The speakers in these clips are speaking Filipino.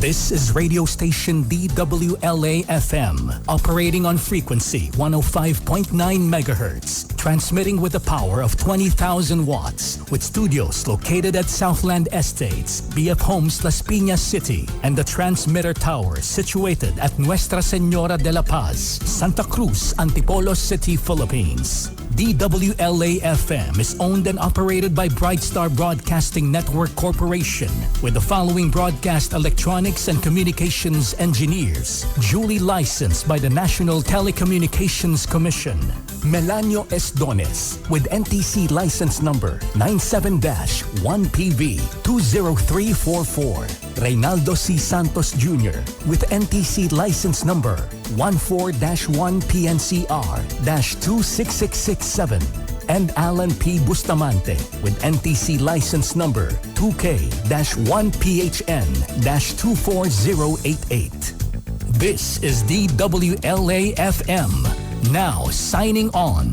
This is radio station DWLA-FM, operating on frequency 105.9 megahertz, transmitting with a power of 20,000 watts, with studios located at Southland Estates, BF Homes, Las Piñas City, and the transmitter tower situated at Nuestra Señora de la Paz, Santa Cruz, Antipolo City, Philippines. DWLA-FM is owned and operated by Brightstar Broadcasting Network Corporation, with the following broadcast electronics and communications engineers, duly licensed by the National Telecommunications Commission. Melanio Esdones, with NTC license number 97-1PV20344. Reynaldo C. Santos Jr., with NTC license number 14-1PNCR-26667. And Alan P. Bustamante, with NTC license number 2K-1PHN-24088. This is DWLA-FM, now signing on.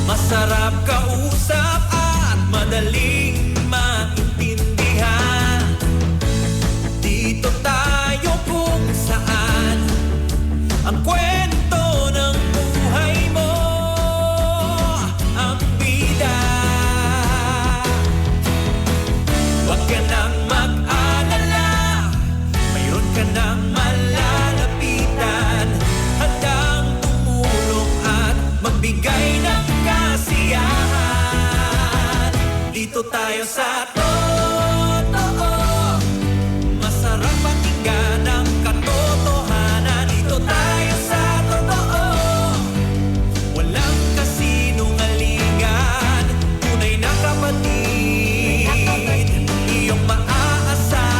Masarap kausap at madaling maintindihan. Dito tayo kung saan ang kwento ng buhay mo ang bida. Huwag ka nang mag-alala, mayroon ka nang malalapitan, handang tumulong at magbigay ng kasiyahan. Dito tayo sa totoo, masarap pakinggan ang katotohanan. Dito tayo sa totoo, walang kasinungalingan, tunay na kapatid, iyong maaasahan.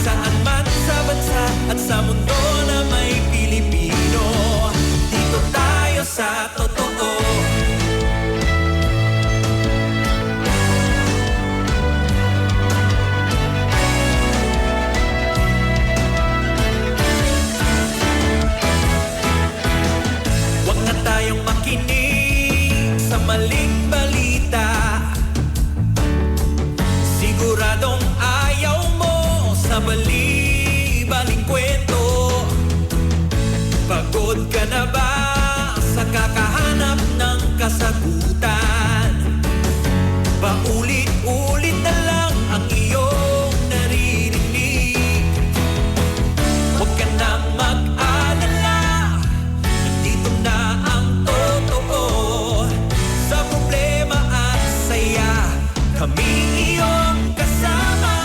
Saan man sa bansa at sa mundo na may Pilipino, dito tayo sa totoo. Huwag na tayong makinig sa maling balita. Siguradong ayaw mo sa bali-baling kwento. Pagod ka na ba sa kakahanap ng kasagutan? Paulit-ulit na lang ang iyong naririnig. Huwag ka nang mag-alala, nandito na ang totoo. Sa problema at saya, kami iyong kasama.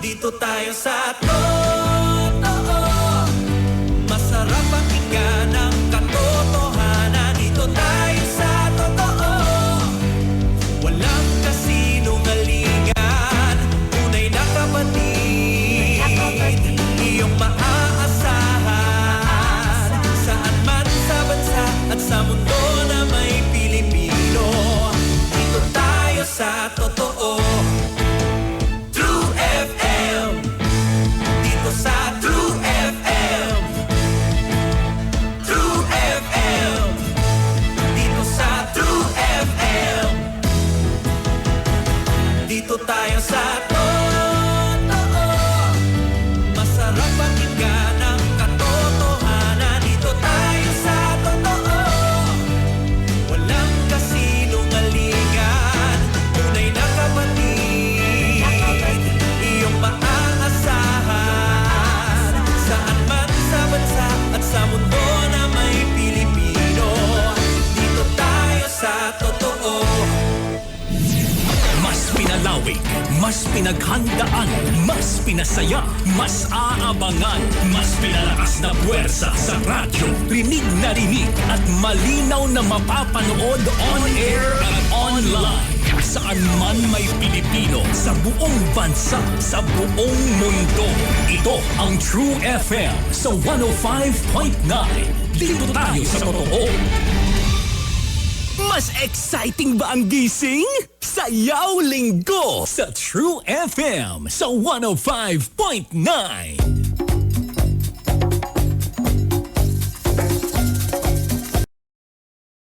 Dito tayo sa totoo, masarap pakinggan ang katotohanan. Dito tayo sa totoo, walang kasinungalingan, tunay na kapatid, iyong maaasahan. Saan man sa bansa at sa mundo na may Pilipino, dito tayo sa totoo. True FM, dito sa True FM. True FM, dito sa True FM. Dito tayo sa totoo, masarap pakinggan ang katotohanan. Dito tayo sa totoo, walang kasinungalingan, tunay na kapatid, iyong maaasahan. Saan man sa bansa at sa mundo na may Pilipino, dito tayo sa totoo. Mas pinalawig, mas pinaghandaan, mas pinasaya, mas aabangan, mas pinalakas na puwersa sa radyo. Rinig na rinig at malinaw na mapapanood on-air at online. Saan man may Pilipino, sa buong bansa, sa buong mundo. Ito ang True FM sa 105.9. Dito tayo sa totoo. Mas exciting ba ang gising? Sayaw Linggo sa True FM sa 105.9.